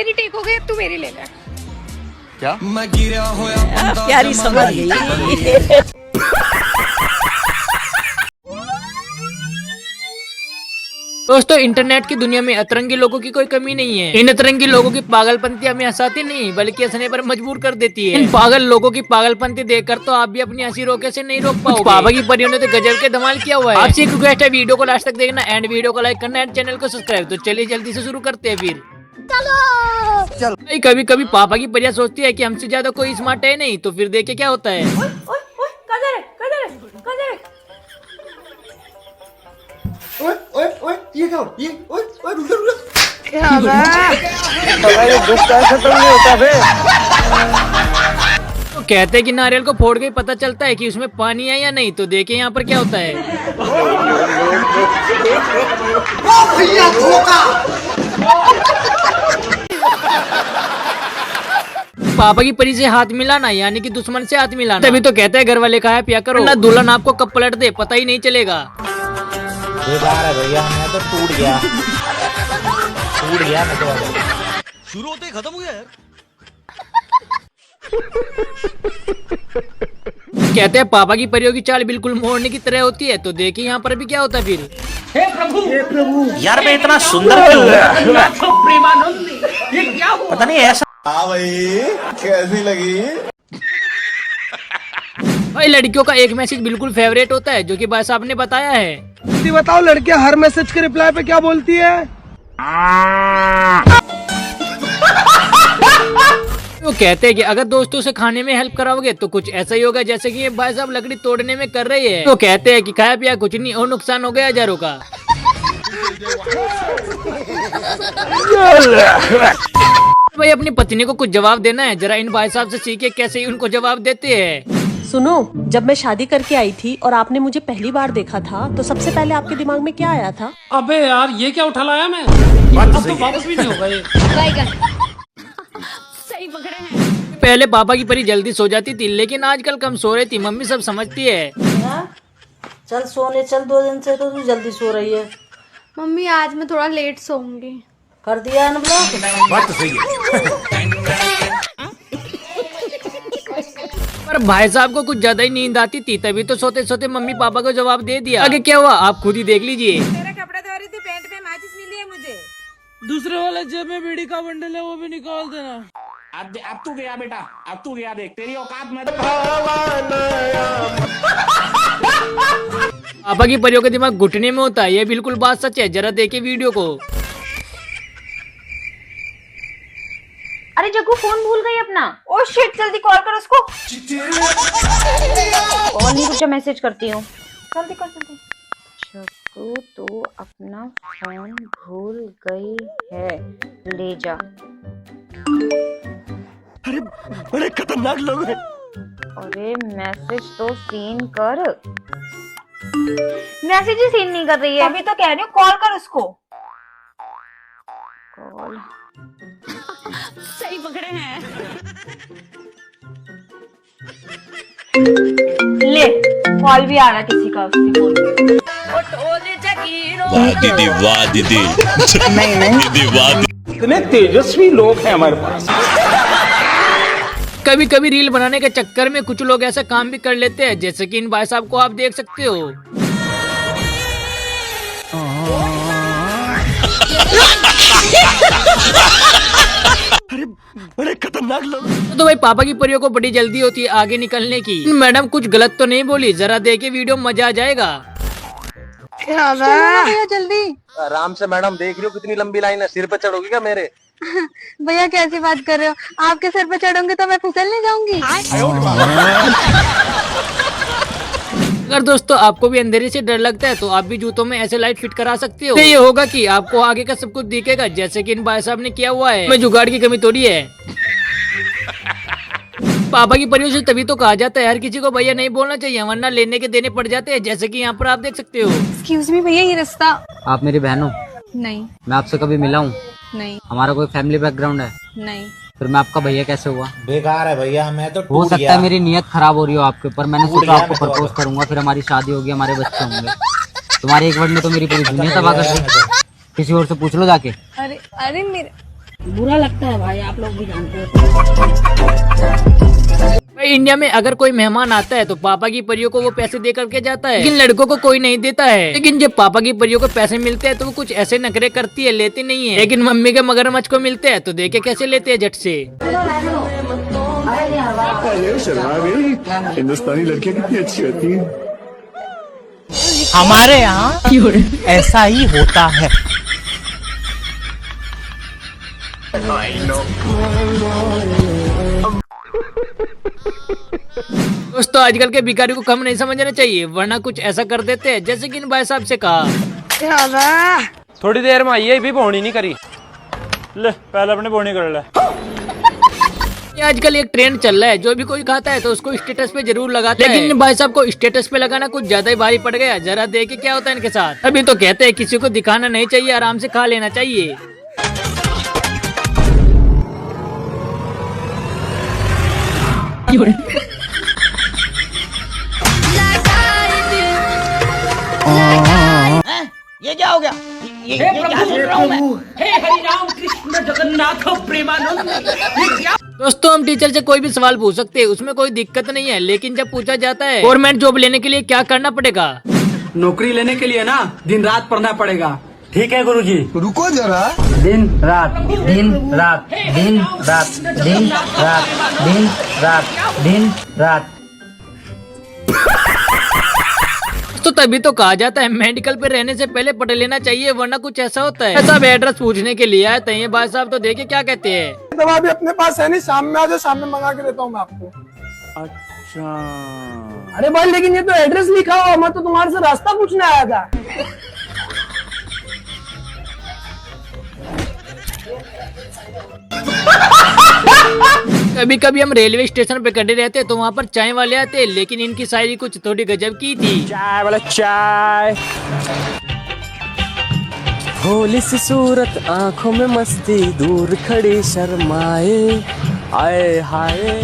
मेरी टेक हो गई, अब तू मेरी ले ले। क्या मैं गिरा होया प्यारी समझ गई। दोस्तों, इंटरनेट की दुनिया में अतरंगी लोगों की कोई कमी नहीं है। इन अतरंगी लोगों की पागलपंती हमें हंसाती नहीं बल्कि हंसने पर मजबूर कर देती है। इन पागल लोगों की पागलपंती देखकर तो आप भी अपनी हंसी रोके से नहीं रोक पाओगे। पापा की परियों ने तो गजब के धमाल किया हुआ है। आपसे एक रिक्वेस्ट है, वीडियो को लास्ट तक देखना एंड वीडियो को लाइक करना एंड चैनल को सब्सक्राइब। तो चलिए जल्दी से शुरू करते हैं फिर। चलो। कभी कभी पापा की परिया सोचती है कि हमसे ज्यादा कोई स्मार्ट है नहीं, तो फिर देखिए क्या होता है। ओए ये क्या ये ओए रुक तो कहते हैं कि नारियल को फोड़ के पता चलता है कि उसमें पानी है या नहीं। तो देखिए यहाँ पर क्या होता है। पापा की परी से हाथ मिलाना यानी कि दुश्मन से हाथ मिलाना। तभी तो कहते हैं घर वाले खाया पिया करो, ना दुल्हन आपको कब पलट दे पता ही नहीं चलेगा। बेकार है भैया, मैं तो टूट गया मैं तो। शुरू होते ही खत्म हो गया यार। कहते हैं पापा की परियों की चाल बिल्कुल मोरनी की तरह होती है। तो देखिए यहाँ पर भी क्या होता है फिर। हे प्रभु यार, मैं इतना सुंदर क्यों हूँ? ये क्या हुआ? पता नहीं ऐसा। हाँ भाई, कैसी लगी? भाई लड़कियों का एक मैसेज बिल्कुल फेवरेट होता है जो कि भाई साहब ने बताया है। बताओ लड़कियां हर मैसेज के रिप्लाई पे क्या बोलती है? वो कहते हैं कि अगर दोस्तों से खाने में हेल्प कराओगे तो कुछ ऐसा ही होगा जैसे कि ये भाई साहब लकड़ी तोड़ने में कर रही है। वो कहते हैं कि खाया पिया कुछ नहीं और नुकसान हो गया हजारों का। भाई अपनी पत्नी को कुछ जवाब देना है, जरा इन भाई साहब से सीखे कैसे उनको जवाब देते हैं। सुनो, जब मैं शादी करके आई थी और आपने मुझे पहली बार देखा था तो सबसे पहले आपके दिमाग में क्या आया था? अबे यार ये क्या उठा लाया मैं, अब तो वापस भी नहीं होगा ये। सही पकड़े हैं। पहले पापा की परी जल्दी सो जाती थी लेकिन आजकल कम सो रही थी। मम्मी सब समझती है। चल सोने चल, 2 दिन से तो तू जल्दी सो रही है। मम्मी आज मैं थोड़ा लेट सोऊंगी। कर दिया है ना ब्लॉक? बात तो सही है। पर भाई साहब को कुछ ज्यादा ही नींद आती थी, तभी तो सोते सोते मम्मी पापा को जवाब दे दिया। आगे क्या हुआ आप खुद ही देख लीजिए। मेरा कपड़ा धो रही थी, पैंट में माचिस मिली है मुझे। दूसरे वाले जेब में बीड़ी का बंडल है, वो भी निकाल देना। अब तू गया बेटा, अब तू गया, देख तेरी औकात में। पापा की परियों का दिमाग घुटने में होता है, ये बिल्कुल बात सच है। जरा देखिए वीडियो को। अरे जग्गू फोन भूल गई अपना। ओ शिट, जल्दी कॉल कर उसको। कॉल नहीं, रुक जा मैसेज करती हूँ। जल्दी कर जल्दी। जग्गू तू अपना फोन भूल गई है, ले जा। अरे बड़े खतरनाक लोग हैं। अरे मैसेज तो सीन कर। मैसेज ही सीन नहीं कर रही है। अभी तो कह रही हूँ कॉल कर उसको। कॉल सही पकड़े हैं। ले, कॉल भी आ रहा किसी का उसकी फोन पे। वाह दीदी वाह दीदी। नहीं दीदी वाह दीदी। इतने तेजस्वी लोग हैं हमारे पास। कभी कभी रील बनाने के चक्कर में कुछ लोग ऐसा काम भी कर लेते हैं जैसे कि इन भाई साहब को आप देख सकते हो। अरे बड़े खतरनाक लोग। तो भाई पापा की परियों को बड़ी जल्दी होती है आगे निकलने की। मैडम कुछ गलत तो नहीं बोली, जरा देखिए वीडियो मजा आ जाएगा। भैया जल्दी। आराम से मैडम, देख रही हो कितनी लंबी लाइन है, सिर पे चढ़ोगी क्या मेरे? भैया कैसी बात कर रहे हो, आपके सर पे चढ़ूंगी तो मैं फिसलने जाऊंगी। अगर दोस्तों आपको भी अंधेरे से डर लगता है तो आप भी जूतों में ऐसे लाइट फिट करा सकते हो। ये होगा कि आपको आगे का सब कुछ दिखेगा जैसे कि इन भाई साहब ने किया हुआ है। मैं जुगाड़ की कमी थोड़ी है। पापा की परियों से तभी तो कहा जाता है हर किसी को भैया नहीं बोलना चाहिए वरना लेने के देने पड़ जाते हैं, जैसे कि यहाँ पर आप देख सकते हो। एक्सक्यूज मी भैया, ये रास्ता। आप मेरी बहन हो? नहीं। मैं आपसे कभी मिला हूँ? नहीं। हमारा कोई फैमिली बैकग्राउंड है? नहीं। फिर मैं आपका भैया कैसे हुआ? बेकार है भैया, मैं तो हो सकता है मेरी नियत खराब हो रही हो आपके ऊपर। मैंने सोचा आपको प्रपोज करूंगा, फिर हमारी शादी होगी, हमारे बच्चे होंगे। तुम्हारे एक वर्ड ने तो मेरी पूरी दुनिया तबाह कर दी। किसी और से पूछ लो जाके। अरे अरे मेरे बुरा लगता है भाई, आप लोग भी जानते हो। भाई इंडिया में अगर कोई मेहमान आता है तो पापा की परियों को वो पैसे दे करके जाता है, लेकिन लड़कों को कोई नहीं देता है। लेकिन जब पापा की परियों को पैसे मिलते हैं तो वो कुछ ऐसे नखरे करती है, लेती नहीं है। लेकिन मम्मी के मगरमच्छ को मिलते हैं तो देखे कैसे लेते हैं झट से। हिंदुस्तानी लड़कियां कितनी अच्छी होती हैं। हमारे यहाँ ऐसा ही होता है। दोस्तों आजकल के भिखारी को कम नहीं समझना चाहिए, वरना कुछ ऐसा कर देते हैं जैसे कि इन भाई साहब से कहा। थोड़ी देर में आइए, भी बोनी नहीं करी। ले पहले अपने बोनी कर ले। ये आजकल एक ट्रेंड चल रहा है, जो भी कोई खाता है तो उसको स्टेटस पे जरूर लगाता है। लेकिन इन भाई साहब को स्टेटस पे लगाना कुछ ज्यादा ही भारी पड़ गया। जरा देखे क्या होता है इनके साथ। अभी तो कहते हैं किसी को दिखाना नहीं चाहिए, आराम से खा लेना चाहिए। ये क्या हो गया? ये क्या सुन रहा हूं मैं? हे हरि राम कृष्ण जगन्नाथ प्रेमानंद। दोस्तों हम टीचर से कोई भी सवाल पूछ सकते हैं, उसमें कोई दिक्कत नहीं है। लेकिन जब पूछा जाता है गवर्नमेंट जॉब लेने के लिए क्या करना पड़ेगा, नौकरी लेने के लिए ना दिन रात पढ़ना पड़ेगा। ठीक है गुरुजी। रुको जरा। दिन रात दिन रात दिन रात दिन रात दिन रात दिन रात। तो तभी तो कहा जाता है मेडिकल पे रहने से पहले पढ़ लेना चाहिए, वरना कुछ ऐसा होता है। सब एड्रेस पूछने के लिए आए थे भाई साहब, तो देखे क्या कहते हैं। दवा भी अपने पास है नहीं, शाम में आ जाओ, शाम में मंगा के देता हूँ मैं आपको। अच्छा। अरे भाई लेकिन ये तो एड्रेस लिखा हुआ, मैं तो तुम्हारे से रास्ता पूछने आया था। कभी कभी हम रेलवे स्टेशन पे खड़े रहते तो वहाँ पर चाय वाले आते, लेकिन इनकी शायरी कुछ थोड़ी गजब की थी। चाय वाला चाय। भोली सी सूरत आंखों में मस्ती, दूर खड़ी शर्माए आए हाय।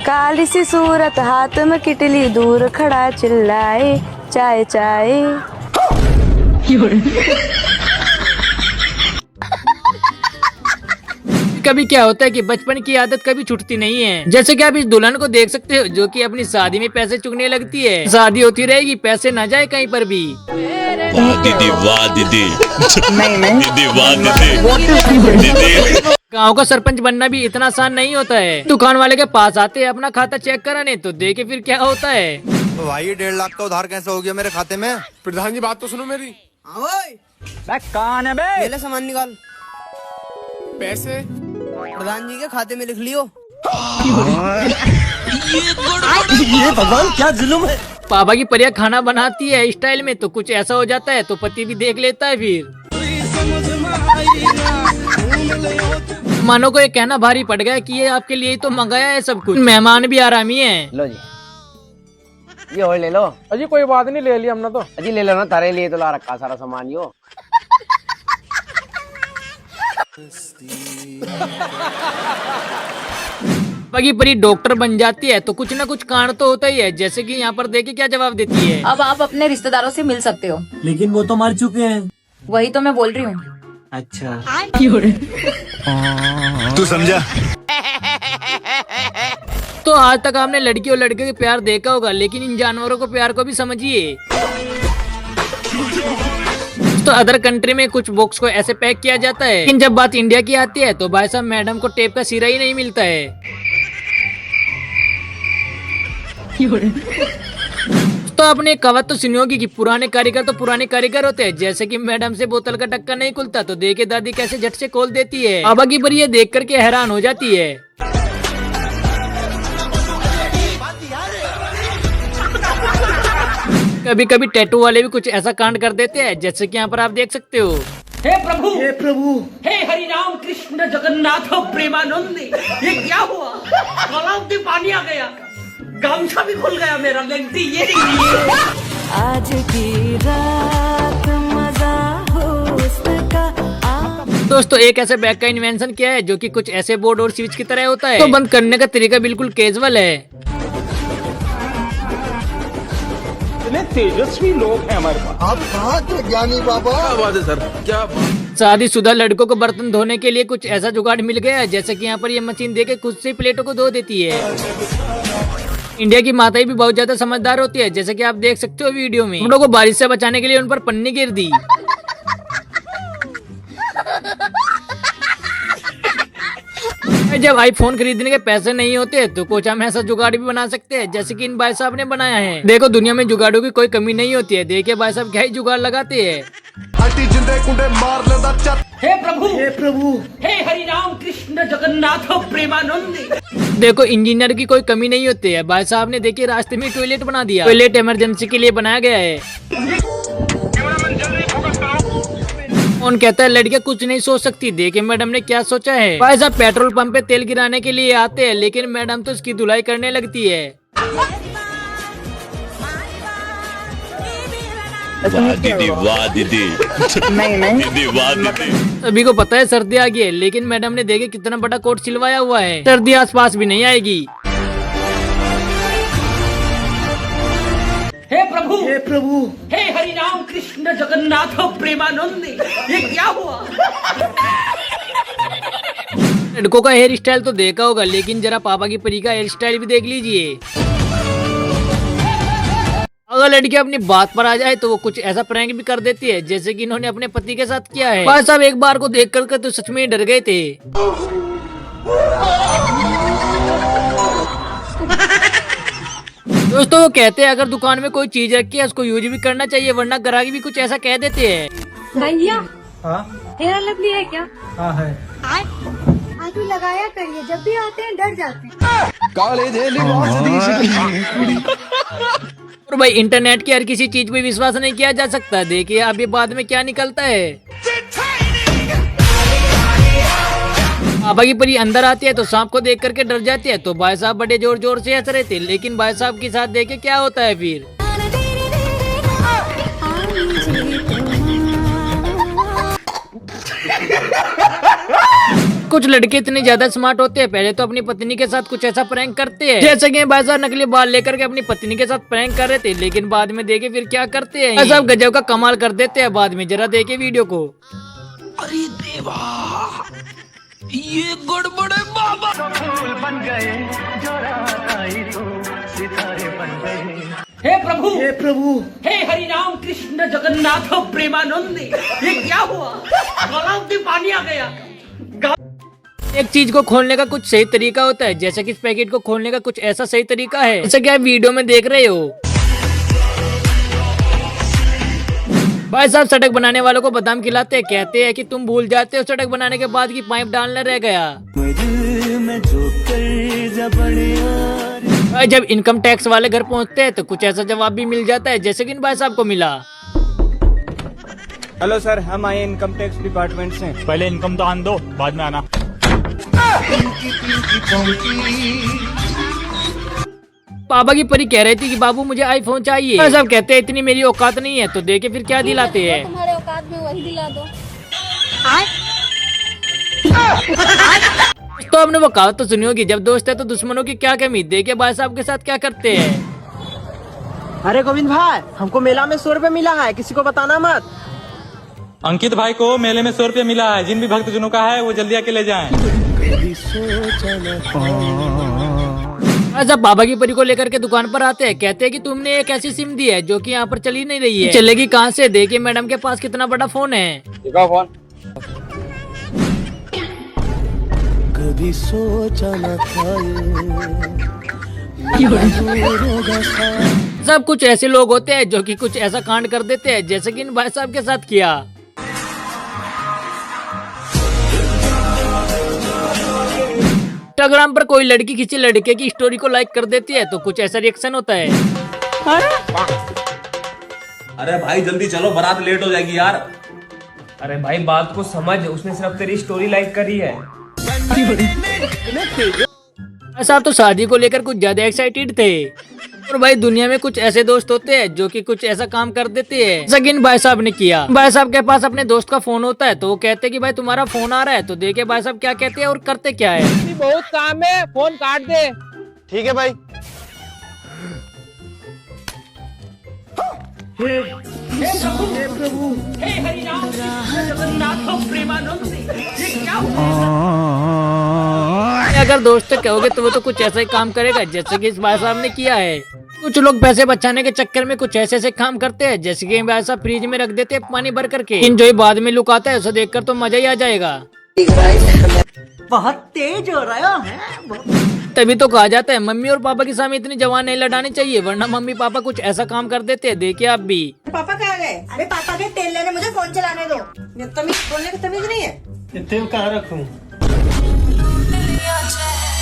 काली सी सूरत हाथ में किटली, दूर खड़ा चिल्लाए चाय चाय। कभी क्या होता है कि बचपन की आदत कभी छूटती नहीं है। जैसे कि आप इस दुल्हन को देख सकते हो, जो कि अपनी शादी में पैसे चुगने लगती है। शादी होती रहेगी, पैसे ना जाए कहीं पर भी। वाह दीदी वाह दीदी। दीदी वाह दीदी। गाँव का सरपंच बनना भी इतना आसान नहीं होता है। दुकान वाले के पास आते हैं अपना खाता चेक कराने, तो देखे फिर क्या होता है। तो भाई 1.5 लाख का उधार कैसे हो गया मेरे खाते में? प्रधान जी बात तो सुनो मेरी। कौन है बे? पहले सामान निकाल। पैसे प्रधान जी के खाते में लिख लियो। ये भगवान क्या जुल्म है। पापा की परिया खाना बनाती है स्टाइल में, तो कुछ ऐसा हो जाता है तो पति भी देख लेता है। फिर मानो को ये कहना भारी पड़ गया कि ये आपके लिए तो मंगाया है सब कुछ। मेहमान भी आरामी है। लो जी, ये और ले लो। अजी कोई बात नहीं, ले लिया हमने तो। अजी ले लो ना, तारे लिए तो ला रखा सारा सामान यो। पगी परी डॉक्टर बन जाती है तो कुछ ना कुछ कारण तो होता ही है। जैसे कि यहाँ पर देखिए क्या जवाब देती है। अब आप अपने रिश्तेदारों से मिल सकते हो। लेकिन वो तो मर चुके हैं। वही तो मैं बोल रही हूँ। अच्छा तू समझा? तो आज तक आपने लड़की और लड़के के प्यार देखा होगा, लेकिन इन जानवरों को प्यार को भी समझिए। तो अदर कंट्री में कुछ बॉक्स को ऐसे पैक किया जाता है, लेकिन जब बात इंडिया की आती है तो भाई साहब मैडम को टेप का सिरा ही नहीं मिलता है। तो आपने एक कहावत तो सुनी होगी कि पुराने कारीगर तो पुराने कारीगर होते हैं। जैसे कि मैडम से बोतल का ढक्कन नहीं खुलता, तो देखे दादी कैसे झट से खोल देती है। अब की बारी ये देख करके हैरान हो जाती है। कभी कभी टैटू वाले भी कुछ ऐसा कांड कर देते हैं, जैसे कि यहाँ पर आप देख सकते हो। हे प्रभु हे हरि राम कृष्ण जगन्नाथ प्रेमानंद। ये क्या हुआ? तालाब में पानी आ गया, गामछा भी खुल गया मेरा। लगती ये आज की रात मजा होगा। दोस्तों एक ऐसे बैग का इन्वेंशन किया है जो कि कुछ ऐसे बोर्ड और स्विच की तरह होता है। तो बंद करने का तरीका बिल्कुल कैजुअल है। कितने तेजस्वी लोग हैं हमारे पास। आप कहाँ थे ज्ञानी बाबा? क्या बात है सर, क्या शादीशुदा लड़कों को बर्तन धोने के लिए कुछ ऐसा जुगाड़ मिल गया है, जैसे कि यहाँ पर ये मशीन देके खुद से प्लेटों को धो देती है। इंडिया की माताएं भी बहुत ज्यादा समझदार होती है, जैसे कि आप देख सकते हो वीडियो में। हम लोग को बारिश से बचाने के लिए उन पर पन्नी गिर दी। जब आईफोन खरीदने के पैसे नहीं होते तो कुछ हम ऐसा जुगाड़ भी बना सकते हैं, जैसे कि इन भाई साहब ने बनाया है। देखो दुनिया में जुगाड़ों की कोई कमी नहीं होती है। देखिए भाई साहब क्या ही जुगाड़ लगाते हैं। हे प्रभु, हे हरि राम कृष्ण जगन्नाथ प्रेमानंद। देखो इंजीनियर की कोई कमी नहीं होती है। भाई साहब ने देखिए रास्ते में टॉयलेट बना दिया। टॉयलेट इमरजेंसी के लिए बनाया गया है। कौन कहता है लड़कियां कुछ नहीं सोच सकती? देखिए मैडम ने क्या सोचा है। भाई साहब पेट्रोल पंप पे तेल गिराने के लिए आते हैं, लेकिन मैडम तो इसकी धुलाई करने लगती है। वाह दीदी, वाह दीदी। दीदी वाह दीदी। सभी को पता है सर्दी आ गई है, लेकिन मैडम ने देखे कितना बड़ा कोट सिलवाया हुआ है। सर्दी आसपास भी नहीं आएगी। हे प्रभु, हे हरि राम कृष्ण जगन्नाथ प्रेमानंद। ये क्या हुआ? लड़कों का हेयर स्टाइल तो देखा होगा, लेकिन जरा पापा की परी का हेयर स्टाइल भी देख लीजिए। अगर लड़की अपनी बात पर आ जाए तो वो कुछ ऐसा प्रैंक भी कर देती है, जैसे कि इन्होंने अपने पति के साथ किया है। भाई साहब एक बार को देख कर तो सच में डर गए थे। दोस्तों वो कहते हैं अगर दुकान में कोई चीज रखी है उसको यूज भी करना चाहिए, वरना ग्राहक भी कुछ ऐसा कह देते हैं। भैया हाँ हेयर लवली है क्या? हाँ है। आप ही लगाया करिए, जब भी आते हैं डर जाते हैं। और भाई इंटरनेट की हर किसी चीज पे विश्वास नहीं किया जा सकता। देखिए अभी बाद में क्या निकलता है। पापा की परी अंदर आती है तो सांप को देख करके डर जाती है, तो भाई साहब बड़े जोर जोर से हंस रहे थे, लेकिन भाई साहब के साथ देखे क्या होता है फिर। कुछ लड़के इतने ज्यादा स्मार्ट होते हैं, पहले तो अपनी पत्नी के साथ कुछ ऐसा प्रैंक करते हैं, जैसे कि भाई साहब नकली बाल लेकर के अपनी पत्नी के साथ प्रैंक कर रहे थे, लेकिन बाद में देखे फिर क्या करते हैं। सब गजब का कमाल कर देते हैं बाद में। जरा देखे वीडियो को। अरे देवा, ये गड़बड़ है बाबा। फूल बन गए, जो रात आई तो सितारे बन गए। हे प्रभु, हे हरि राम कृष्ण जगन्नाथ प्रेमानंद। ये क्या हुआ? गलाव में पानी आ गया। एक चीज को खोलने का कुछ सही तरीका होता है, जैसे कि इस पैकेट को खोलने का कुछ ऐसा सही तरीका है, जैसा कि आप वीडियो में देख रहे हो। भाई साहब सड़क बनाने वालों को बादाम खिलाते हैं, कहते हैं कि तुम भूल जाते हो सड़क बनाने के बाद की पाइप डालना रह गया। भाई जब इनकम टैक्स वाले घर पहुंचते हैं तो कुछ ऐसा जवाब भी मिल जाता है, जैसे कि इन भाई साहब को मिला। हेलो सर, हम आए इनकम टैक्स डिपार्टमेंट से। पहले इनकम तो आन दो, बाद में आना। पापा की परी कह रही थी कि बाबू मुझे आईफोन चाहिए। भाई साहब कहते हैं इतनी मेरी औकात नहीं है, तो देखे फिर क्या दिलाते हैं। तुम्हारे औकात में वही दिला दो। तो हमने वो कहावत तो सुनी होगी, जब दोस्त है तो दुश्मनों की क्या कमी। देखे भाई साहब के साथ क्या करते हैं। अरे गोविंद भाई, हमको मेला में 100 रुपए मिला है, किसी को बताना मत। अंकित भाई को मेले में 100 रुपए मिला है, जिन भी भक्तजनों का है वो जल्दी आके ले जाएं। जब बाबा की परी को लेकर के दुकान पर आते हैं, कहते हैं कि तुमने एक ऐसी सिम दी है जो कि यहाँ पर चली नहीं रही है, चलेगी कहाँ से? देखिए मैडम के पास कितना बड़ा फोन है। फोन कभी सोचा न था सब कुछ ऐसे लोग होते हैं जो कि कुछ ऐसा कांड कर देते हैं, जैसे कि इन भाई साहब के साथ किया। इंस्टाग्राम पर कोई लड़की किसी लड़के की स्टोरी को लाइक कर देती है तो कुछ ऐसा रिएक्शन होता है। अरे भाई जल्दी चलो, बारात लेट हो जाएगी यार। अरे भाई बात को समझ, उसने सिर्फ तेरी स्टोरी लाइक करी है। ऐसा तो शादी को लेकर कुछ ज्यादा एक्साइटेड थे। और भाई दुनिया में कुछ ऐसे दोस्त होते हैं जो कि कुछ ऐसा काम कर देते हैं, जैसा कि इन भाई साहब ने किया। भाई साहब के पास अपने दोस्त का फोन होता है तो वो कहते हैं कि भाई तुम्हारा फोन आ रहा है, तो देखे भाई साहब क्या कहते हैं और करते क्या है। बहुत काम है, फोन काट दे। ठीक है भाई। हे प्रभु, हे हरि राम कृष्ण जगन्नाथ प्रेमानंद, ये क्या हुआ? अगर दोस्त से कहोगे तो वो तो कुछ ऐसा ही काम करेगा जैसे कि इस भाई साहब ने किया है। कुछ लोग पैसे बचाने के चक्कर में कुछ ऐसे काम करते हैं, जैसे कि भाई साहब फ्रिज में रख देते हैं पानी भर करके, लेकिन जो बाद में लुकाता है उसे देखकर तो मजा ही आ जाएगा। बहुत तेज हो रहा है। तभी तो कहा जाता है मम्मी और पापा के सामने इतनी जवान नहीं लड़ानी चाहिए, वरना मम्मी पापा कुछ ऐसा काम कर देते हैं। देखिए आप भी। पापा कहाँ गए? अरे पापा के तेल लेने, मुझे फोन चलाने दो। तमीज बोलने की तमीज नहीं है। तेल कहाँ रखूं?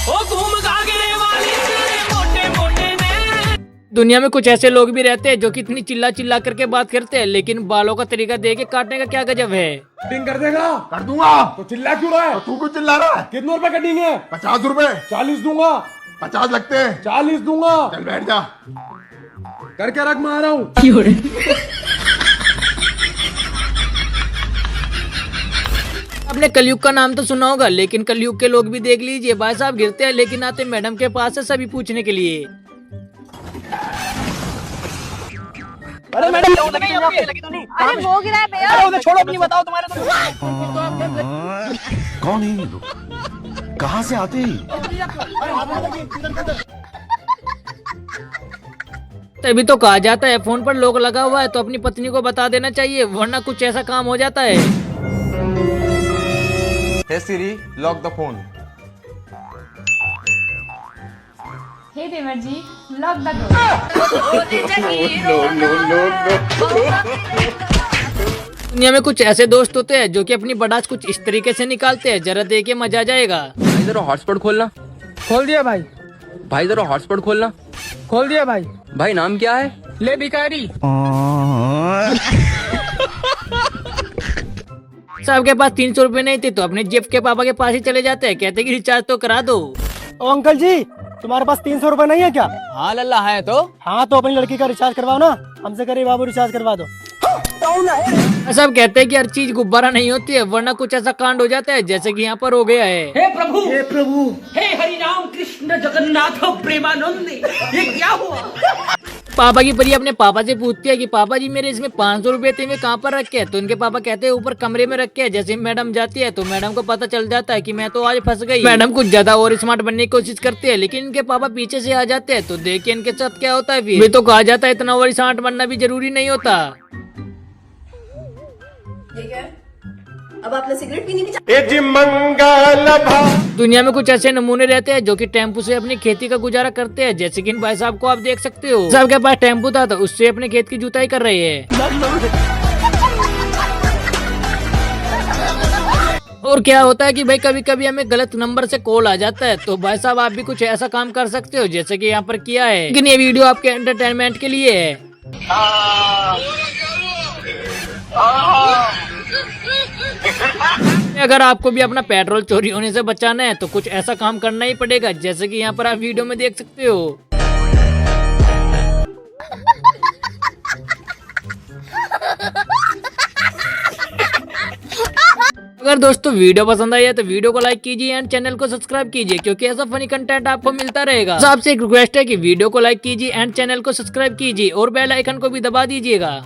ओ घूम गागरे वाली मोटे मोटे ने। दुनिया में कुछ ऐसे लोग भी रहते हैं जो कि इतनी चिल्ला चिल्ला करके बात करते हैं, लेकिन बालों का तरीका देख के काटने का क्या गजब है। कटिंग कर देगा? कर दूंगा। तो चिल्ला क्यों रहा है? तो तू क्यों चिल्ला रहा है? कितने रुपए कटिंग है? 50 रुपए। 40 दूंगा। 50 लगते हैं। 40 दूंगा। चल बैठ जा, करके रख, मैं आ रहा हूँ। आपने कलयुग का नाम तो सुना होगा, लेकिन कलयुग के लोग भी देख लीजिए, भाई साहब गिरते हैं लेकिन आते मैडम के पास है सभी पूछने के लिए। अरे मैडम लगी तो नहीं? अरे वो गिरा है भैया। अरे उन्हें छोड़ो, अपनी बताओ तुम्हारे तो। कौन है ये लोग? कहाँ से आते हैं? तभी तो कहा जाता है फोन पर लोग लगा हुआ है तो अपनी पत्नी को बता देना चाहिए, वरना कुछ ऐसा काम हो जाता है। Hey Siri, lock the phone. Hey देवर जी, लॉक द डोर। दुनिया में कुछ ऐसे दोस्त होते हैं जो कि अपनी बड़ास कुछ इस तरीके से निकालते हैं, जरा देख के मजा आ जाएगा। भाई जरा हॉटस्पॉट खोलना। खोल दिया भाई। भाई जरा हॉटस्पॉट खोलना। खोल दिया भाई। भाई नाम क्या है? ले भिखारी। साहब के पास 300 रुपए नहीं थे तो अपने जेब के पापा के पास ही चले जाते हैं, कहते हैं कि रिचार्ज तो करा दो। ओ अंकल जी, तुम्हारे पास 300 रुपए नहीं है क्या? हाँ लल्ला है तो। हाँ तो अपनी लड़की का रिचार्ज करवाओ ना, हमसे करिए बाबू रिचार्ज करवा दो। सब कहते हैं कि हर चीज गुब्बारा नहीं होती है, वरना कुछ ऐसा कांड हो जाता है जैसे कि यहाँ पर हो गया है। हे प्रभु, हे हरि राम कृष्ण जगन्नाथ प्रेमानंद, ये क्या हुआ? पापा की परी अपने पापा से पूछती है कि पापा जी मेरे इसमें 500 रुपए थे, मैं कहाँ पर रखे हैं? तो उनके पापा कहते हैं ऊपर कमरे में रखे हैं। जैसे मैडम जाती है तो मैडम को पता चल जाता है कि मैं तो आज फंस गई। मैडम कुछ ज्यादा और स्मार्ट बनने की कोशिश करती है, लेकिन इनके पापा पीछे से आ जाते हैं। तो देखिए इनके साथ क्या होता है। फिर तो कहा जाता है इतना और स्मार्ट बनना भी जरूरी नहीं होता। अब आपने सिगरेट पीनी भी दुनिया में कुछ ऐसे नमूने रहते हैं जो कि टेम्पू से अपनी खेती का गुजारा करते हैं, जैसे कि इन भाई साहब को आप देख सकते हो। सबके पास टेम्पू था तो उससे अपने खेत की जुताई कर रहे हैं। और क्या होता है कि भाई कभी कभी हमें गलत नंबर से कॉल आ जाता है, तो भाई साहब आप भी कुछ ऐसा काम कर सकते हो जैसे कि यहाँ पर किया है। लेकिन ये वीडियो आपके एंटरटेनमेंट के लिए है। अगर आपको भी अपना पेट्रोल चोरी होने से बचाना है तो कुछ ऐसा काम करना ही पड़ेगा, जैसे कि यहाँ पर आप वीडियो में देख सकते हो। अगर दोस्तों वीडियो पसंद आई है तो वीडियो को लाइक कीजिए एंड चैनल को सब्सक्राइब कीजिए, क्योंकि ऐसा फनी कंटेंट आपको मिलता रहेगा। तो आपसे एक रिक्वेस्ट है कि वीडियो को लाइक कीजिए एंड चैनल को सब्सक्राइब कीजिए और बेल आइकन को भी दबा दीजिएगा।